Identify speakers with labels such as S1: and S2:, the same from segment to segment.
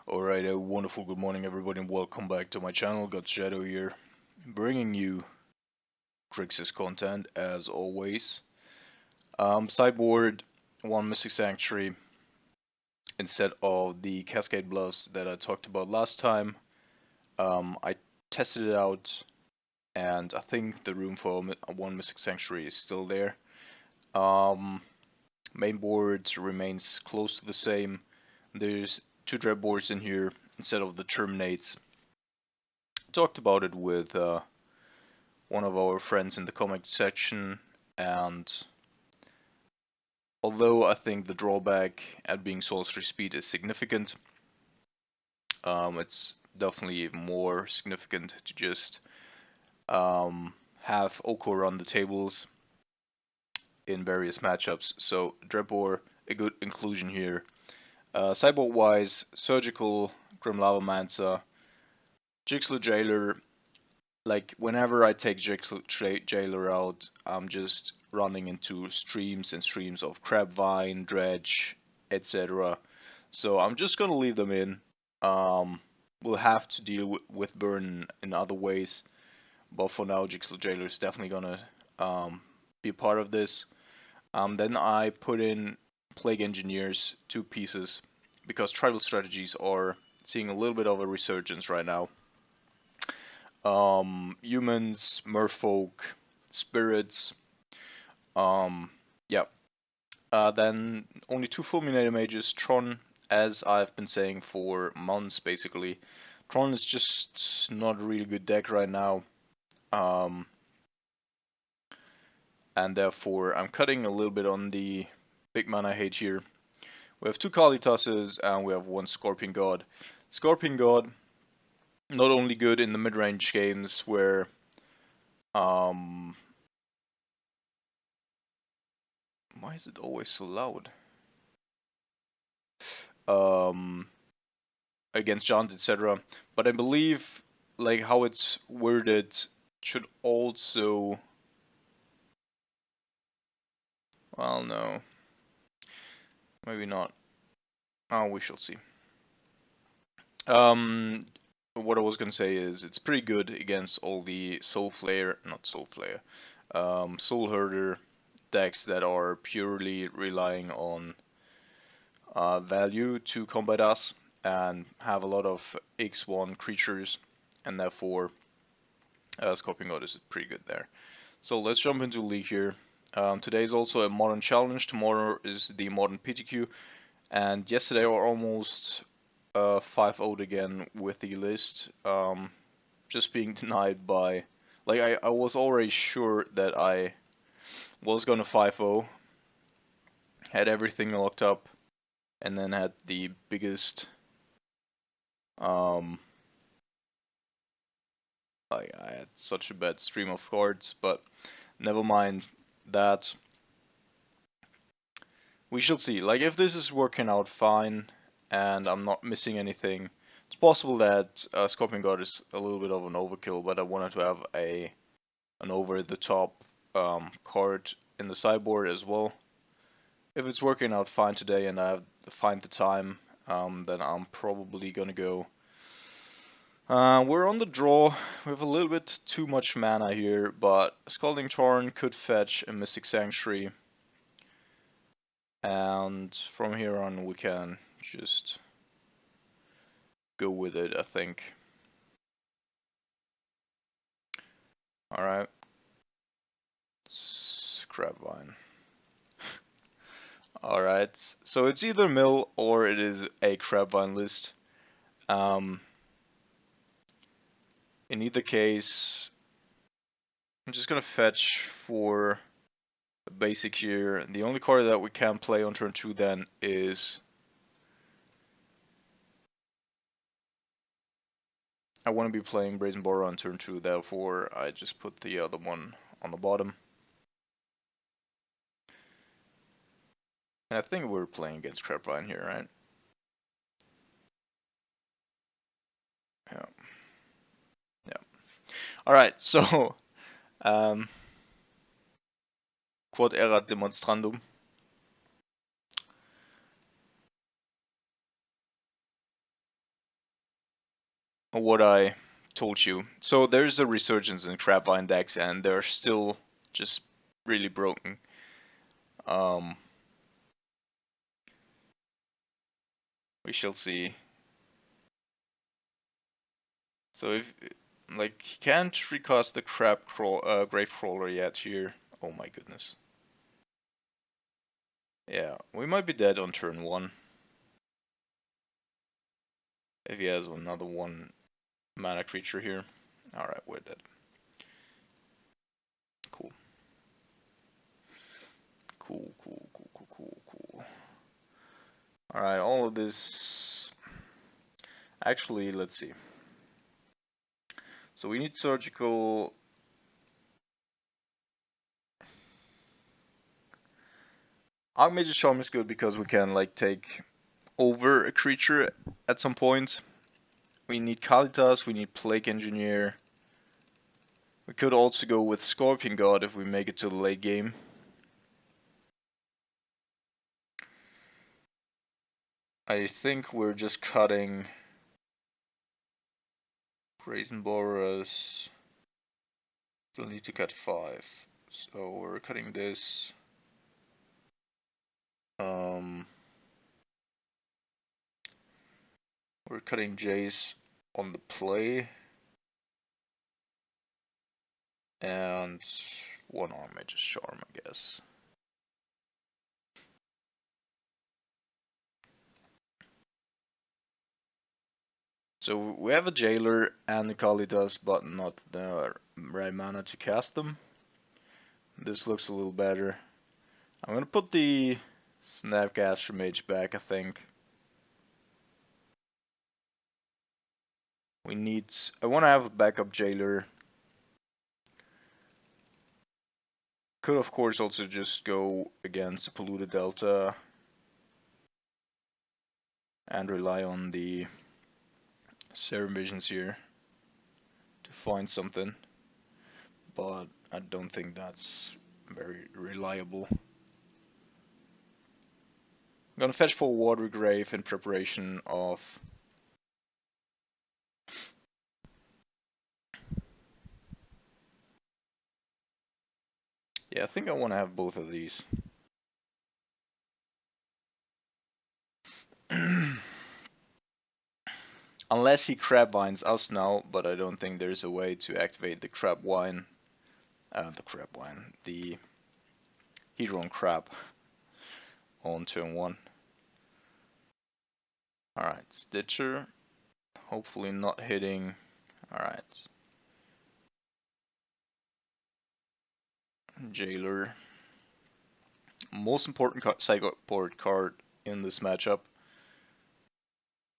S1: Alright, a wonderful good morning everybody and welcome back to my channel. Got Shadow here, bringing you Grixis content as always. Sideboard, one Mystic Sanctuary instead of the Cascade Bluffs that I talked about last time. I tested it out and I think the room for one Mystic Sanctuary is still there. Main board remains close to the same. There's two dread boards in here instead of the Terminates. Talked about it with one of our friends in the comment section, and although I think the drawback at being sorcery speed is significant, it's definitely more significant to just have Oko run the tables in various matchups. So Drebor, a good inclusion here. Sideboard wise, Surgical, Grim Lavamancer, Yixlid Jailer. Like, whenever I take Yixlid Jailer out, I'm just running into streams and streams of Crabvine, Dredge, etc. So I'm just gonna leave them in. We'll have to deal with burn in other ways, but for now, Yixlid Jailer is definitely gonna be a part of this. Then I put in Plague Engineers, 2 pieces, because tribal strategies are seeing a little bit of a resurgence right now. Humans, merfolk, spirits. Yeah. Then only 2 fulminator mages. Tron, as I've been saying for months basically. Tron is just not a really good deck right now. And therefore I'm cutting a little bit on the big mana hate here. We have 2 Kalitas's and we have 1 Scorpion God. Scorpion God, not only good in the mid-range games where why is it always so loud? Against Giants, etc. But I believe like how it's worded should also, well, no, maybe not. Oh, we shall see. What I was gonna say is it's pretty good against all the Soul Herder decks that are purely relying on value to combat us and have a lot of X1 creatures, and therefore Scorpion God is pretty good there. So let's jump into League here. Today is also a Modern Challenge, tomorrow is the Modern PTQ, and yesterday I almost 5-0'd again with the list, just being denied by, like, I was already sure that I was gonna 5-0, had everything locked up, and then had the biggest, I had such a bad stream of cards, but never mind that. We shall see. Like, if this is working out fine, and I'm not missing anything, it's possible that Scorpion God is a little bit of an overkill, but I wanted to have an over-the-top card in the sideboard as well. If it's working out fine today and I find the time, then I'm probably gonna go. We're on the draw. We have a little bit too much mana here, but Scalding Torrent could fetch a Mystic Sanctuary. And from here on we can just go with it, I think. Alright. Crabvine. Alright, so it's either mill or it is a Crabvine list. In either case, I'm just gonna fetch for a basic here. The only card that we can play on turn 2 then is, I want to be playing Brazen Borer on turn 2, therefore I just put the other one on the bottom. And I think we're playing against Crabvine here, right? Yeah. Yeah. Alright, so Quod erat demonstrandum. what I told you. So there's a resurgence in Crabvine decks, and they're still just really broken. Um, we shall see. So if like he can't recast the Grave Crawler yet here. Oh my goodness. Yeah, we might be dead on turn 1. If he has another 1 mana creature here. Alright, we're dead. Cool. Cool. Alright, all of this... Actually, let's see. So we need surgical... Archmage's Charm is good because we can like take over a creature at some point. We need Kalitas, we need Plague Engineer. We could also go with Scorpion God if we make it to the late game. I think we're just cutting Brazen Boros. Still need to cut 5. So we're cutting this. We're cutting Jace on the play. And 1 Archmage's Charm, I guess. So we have a Jailer and a Kalitas, but not the right mana to cast them. This looks a little better. I'm gonna put the Snapcaster Mage back, I think. I wanna have a backup Jailer. Could of course also just go against Polluted Delta and rely on the Serum Visions here to find something, but I don't think that's very reliable. I'm gonna fetch for Watergrave in preparation of I think I want to have both of these. Unless he Crabvines us now, but I don't think there's a way to activate the Crabvine. The Hedron Crab on turn 1. Alright, Stitcher. Hopefully not hitting. Alright. Jailer. Most important sideboard card in this matchup.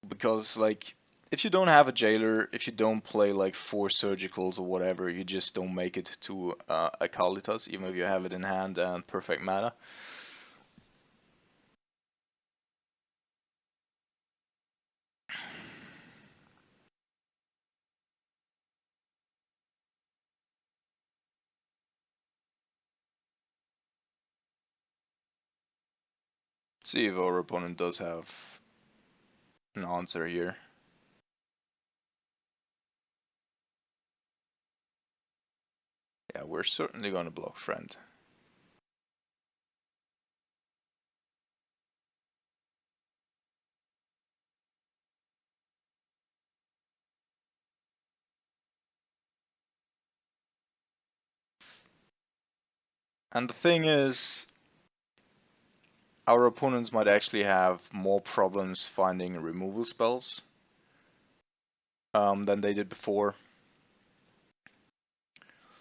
S1: Because, like, if you don't have a Jailer, if you don't play like 4 Surgicals or whatever, you just don't make it to a Kalitas, even if you have it in hand and perfect mana. See if our opponent does have an answer here. Yeah, we're certainly gonna block friend. And the thing is, our opponents might actually have more problems finding removal spells than they did before.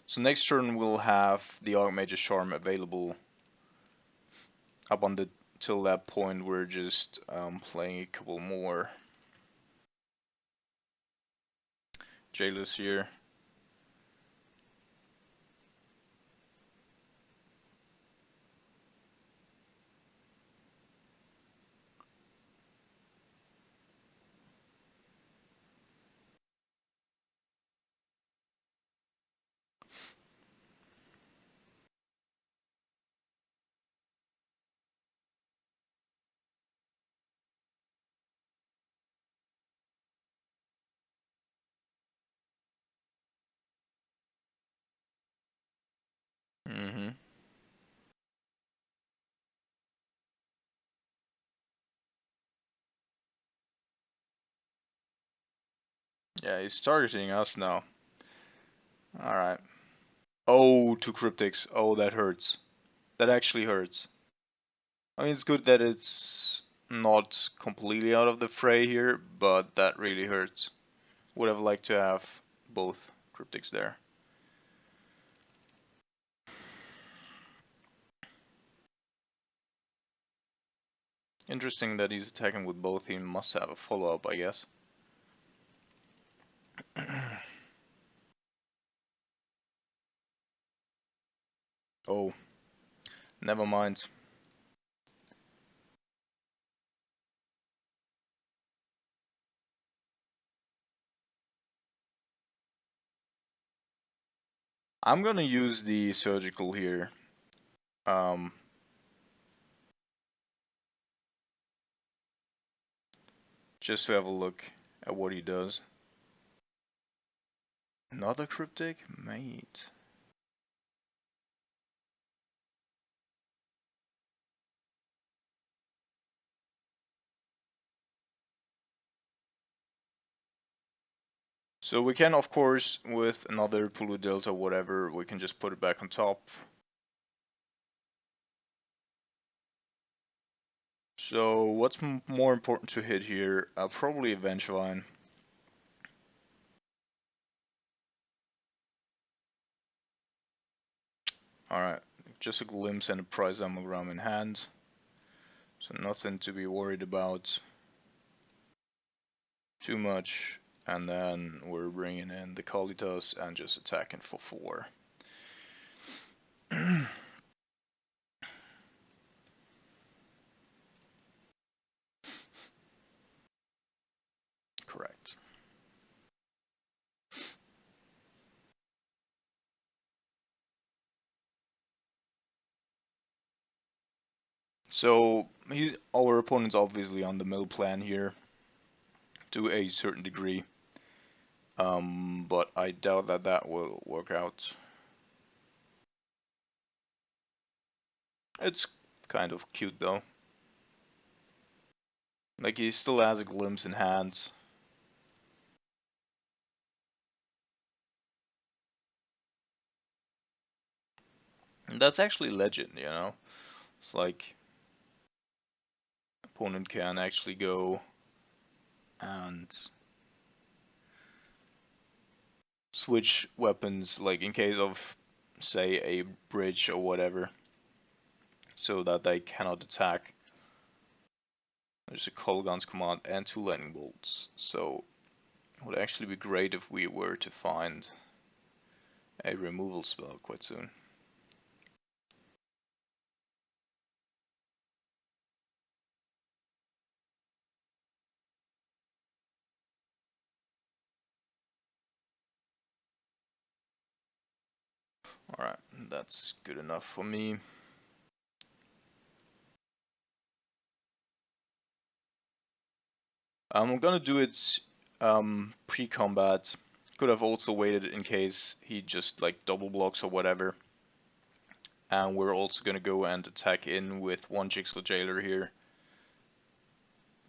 S1: So next turn we'll have the Archmage's Charm available. Up till that point we're just playing a couple more Jailers here. Yeah, he's targeting us now. Alright. Oh, two cryptics. Oh, that hurts. That actually hurts. I mean, it's good that it's not completely out of the fray here, but that really hurts. Would have liked to have both cryptics there. Interesting that he's attacking with both. He must have a follow-up, I guess. Oh, never mind. I'm gonna use the surgical here. Um, just to have a look at what he does. Another cryptic? Mate. So we can, of course, with another Pulu Delta, whatever, we can just put it back on top. So what's more important to hit here? Probably Vengevine. Alright, just a glimpse and a prize amogram in hand. So nothing to be worried about too much. And then we're bringing in the Kalitas and just attacking for 4. Correct. So our opponent's obviously on the mill plan here to a certain degree, but I doubt that that will work out. It's kind of cute though. Like he still has a glimpse in hand. And that's actually legend, you know? It's like opponent can actually go and switch weapons, like in case of, say, a bridge or whatever, so that they cannot attack. There's a Kolgan's command and 2 lightning bolts, so it would actually be great if we were to find a removal spell quite soon. Alright, that's good enough for me. I'm gonna do it pre-combat. Could have also waited in case he just like double blocks or whatever. And we're also gonna go and attack in with 1 Yixlid Jailer here.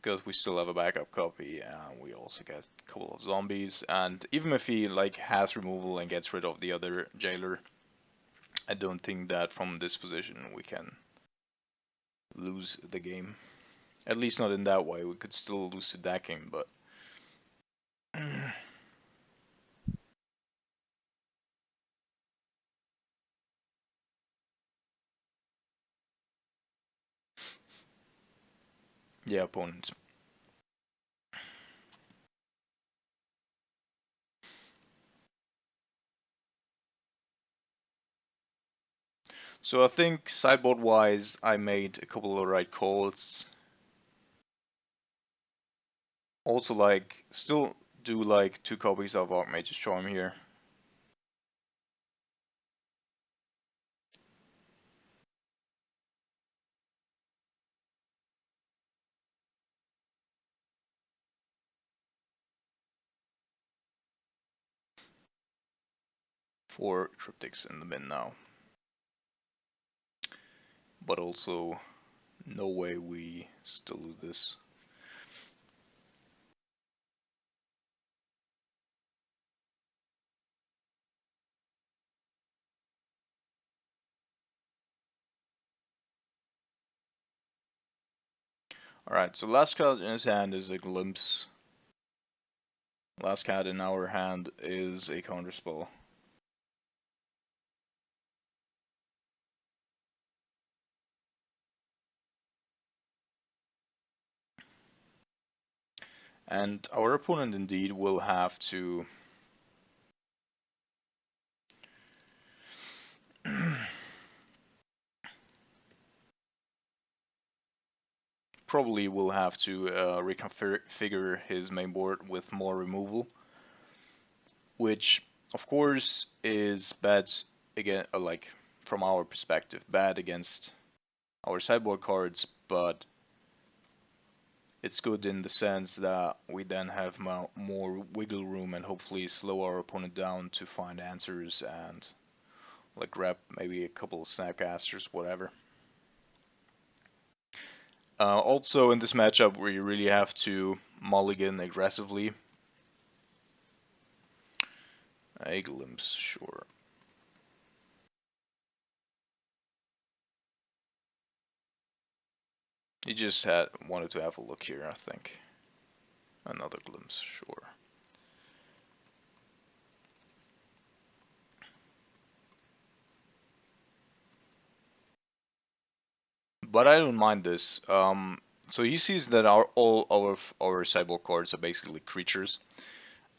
S1: Because we still have a backup copy and we also get a couple of zombies. And even if he like has removal and gets rid of the other Jailer, I don't think that from this position we can lose the game. At least not in that way. We could still lose to decking, but yeah, opponent. So I think sideboard wise, I made a couple of right calls. Also, like, still do like 2 copies of Archmage's Charm here. For cryptics in the bin now. But also, no way we still lose this. Alright, so last card in his hand is a Glimpse. Last card in our hand is a Counterspell. And our opponent indeed will have to probably will have to reconfigure his main board with more removal, which of course is bad again, like from our perspective, bad against our sideboard cards, but it's good in the sense that we then have more wiggle room and hopefully slow our opponent down to find answers and like grab maybe a couple of Snapcasters, whatever. Also in this matchup where you really have to mulligan aggressively. A Glimpse, sure. He just wanted to have a look here, I think. Another Glimpse, sure. But I don't mind this. So he sees that all our sideboard cards are basically creatures.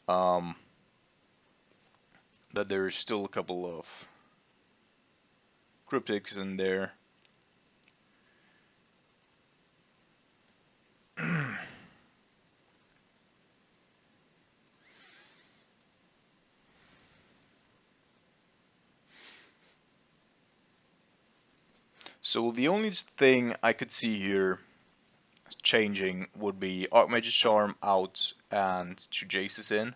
S1: That there's still a couple of cryptics in there. So the only thing I could see here changing would be Archmage's Charm out and to Jace's in.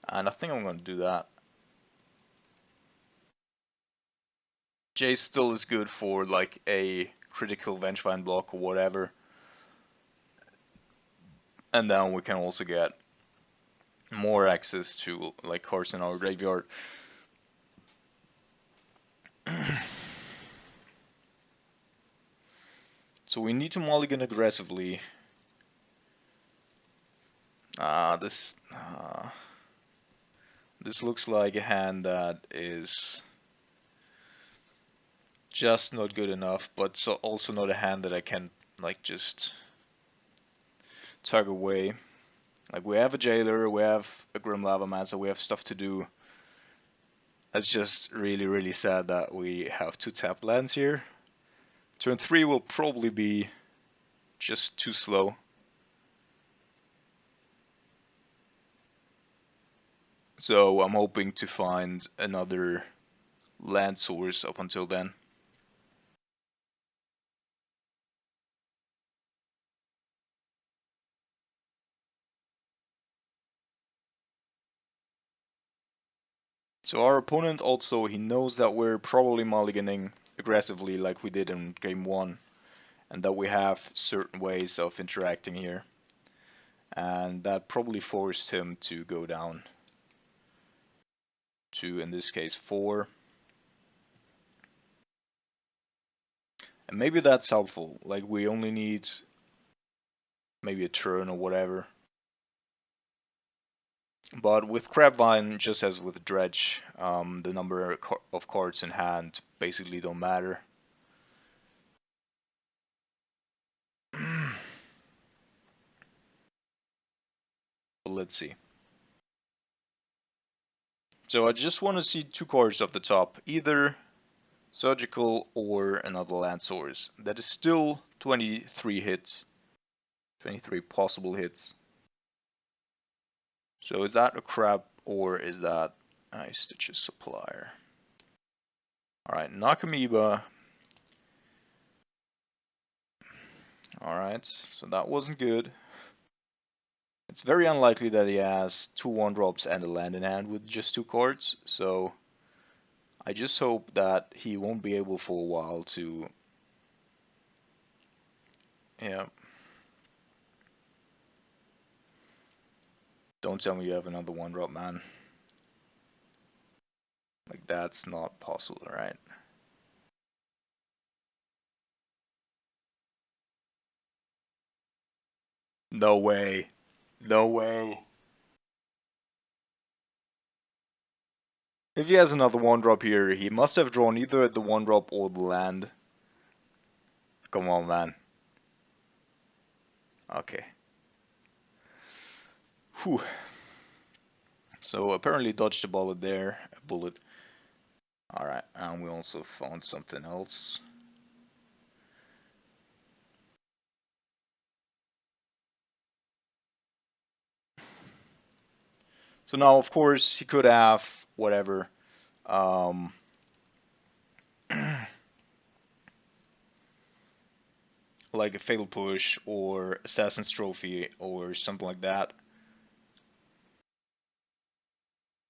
S1: And I think I'm going to do that. Jace still is good for like a critical Vengevine block or whatever. And then we can also get more access to like cards in our graveyard. So we need to mulligan aggressively. This looks like a hand that is just not good enough, but so also not a hand that I can like just tug away. Like we have a Jailer, we have a Grim Lavamancer, we have stuff to do. It's just really sad that we have 2 tap lands here. Turn 3 will probably be just too slow. So I'm hoping to find another land source up until then. So our opponent also, he knows that we're probably mulliganing aggressively like we did in game 1, and that we have certain ways of interacting here. And that probably forced him to go down to, in this case, 4. And maybe that's helpful, like we only need maybe a turn or whatever. But with Crabvine, just as with Dredge, the number of cards in hand basically don't matter. Let's see. So I just want to see 2 cards off the top, either Surgical or another land source. That is still 23 hits, 23 possible hits. So is that a Crab or is that a Stitches Supplier? Alright, Nakamoeba. Alright, so that wasn't good. It's very unlikely that he has 2 1-drops and a land in hand with just 2 cards, so I just hope that he won't be able for a while to... Yeah. Don't tell me you have another 1-drop, man. Like, that's not possible, right? No way. No way. If he has another 1-drop here, he must have drawn either the 1-drop or the land. Come on, man. Okay. Whew. So apparently dodged a bullet there. A bullet. Alright, and we also found something else. So now, of course, he could have whatever. Like a Fatal Push or Assassin's Trophy or something like that.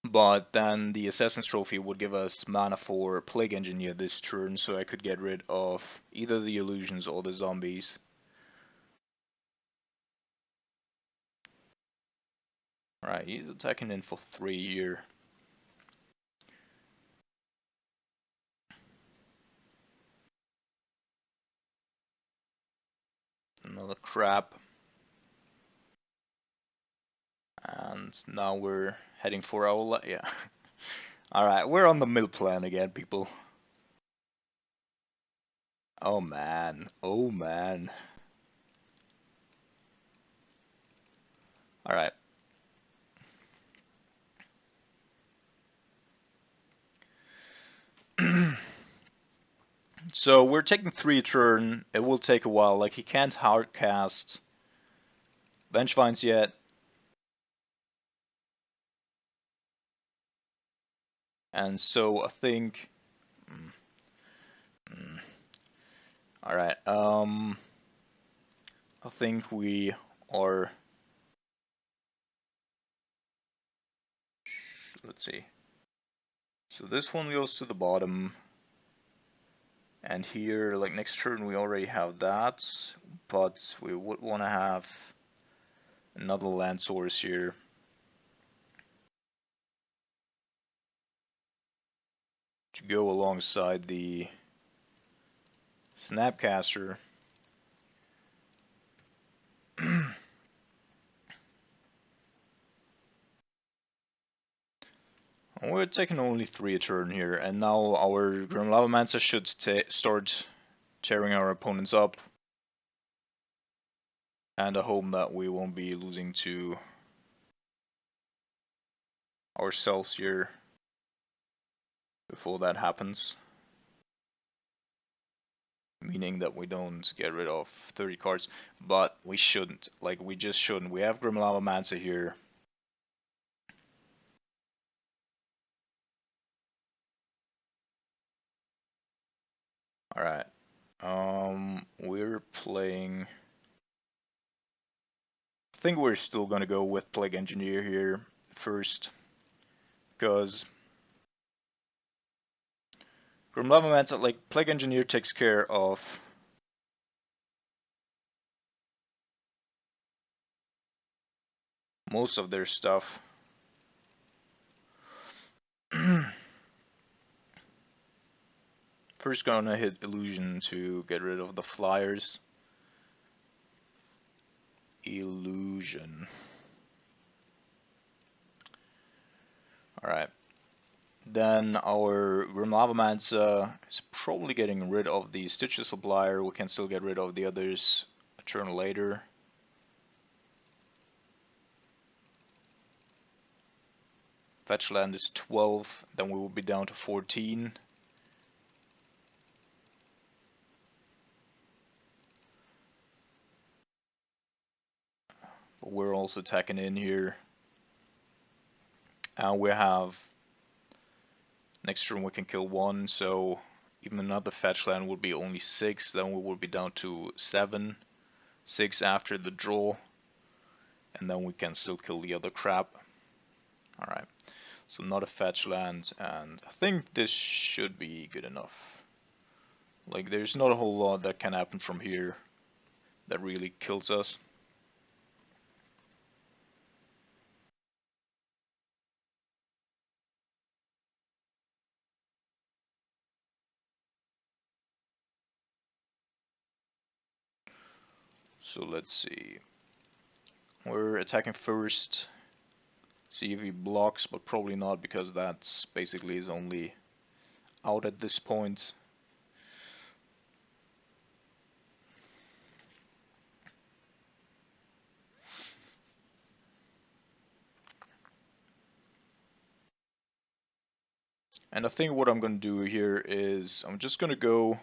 S1: But then the Assassin's Trophy would give us mana for Plague Engineer this turn, so I could get rid of either the illusions or the zombies. Alright, he's attacking in for 3 here. Another crap. And now we're heading for our... yeah. Alright, we're on the mill plan again, people. Oh man. Oh man. Alright. So we're taking 3 turn. It will take a while. Like, he can't hardcast Vengevines yet. And so I think... Alright, I think we are... Let's see. So this one goes to the bottom. And here, like next turn, we already have that. But we would want to have another land source here. To go alongside the Snapcaster. We're taking only 3 a turn here, and now our Grim Lavamancer should start tearing our opponents up. And I hope that we won't be losing to ourselves here before that happens. Meaning that we don't get rid of 30 cards, but we shouldn't. Like, we just shouldn't. We have Grim Lavamancer here. Alright. We're playing... I think we're still gonna go with Plague Engineer here first. Because... Grim Lavamancer, like, Plague Engineer takes care of... most of their stuff. First gonna hit Illusion to get rid of the flyers. Illusion. Alright. Then our Grim Lavamancer is probably getting rid of the Stitcher Supplier. We can still get rid of the others a turn later. Fetch land is 12, then we will be down to 14. But we're also attacking in here. And we have... next turn we can kill 1, so even another fetch land would be only 6, then we would be down to 7. 6 after the draw. And then we can still kill the other crap. Alright. So not a fetch land, and I think this should be good enough. Like, there's not a whole lot that can happen from here that really kills us. So let's see. We're attacking first. See if he blocks, but probably not because that's basically his only out at this point. And I think what I'm going to do here is I'm just going to go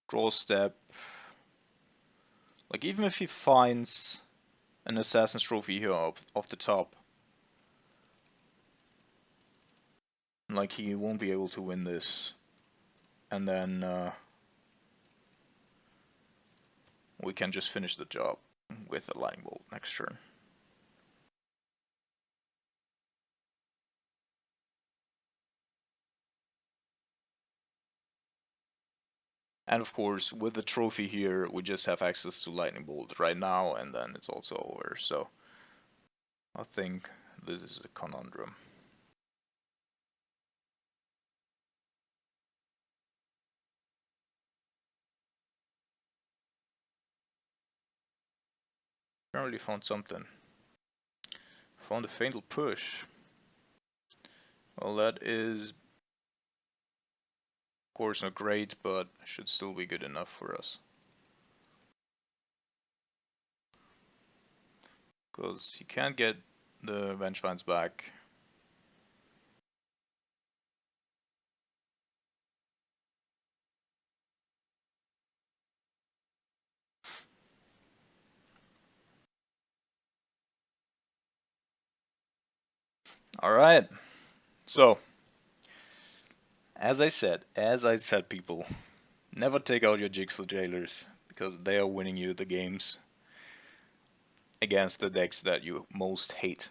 S1: draw a step. Like even if he finds an Assassin's Trophy here off the top, like he won't be able to win this. And then we can just finish the job with a Lightning Bolt next turn. And of course, with the trophy here, we just have access to Lightning Bolt right now, and then it's also over. So I think this is a conundrum. Apparently found something. Found a fatal push. Well, that is, of course, not great, but should still be good enough for us. Because he can't get the Vengevines back. Alright, so, as I said, people, never take out your Yixlid Jailers, because they are winning you the games against the decks that you most hate.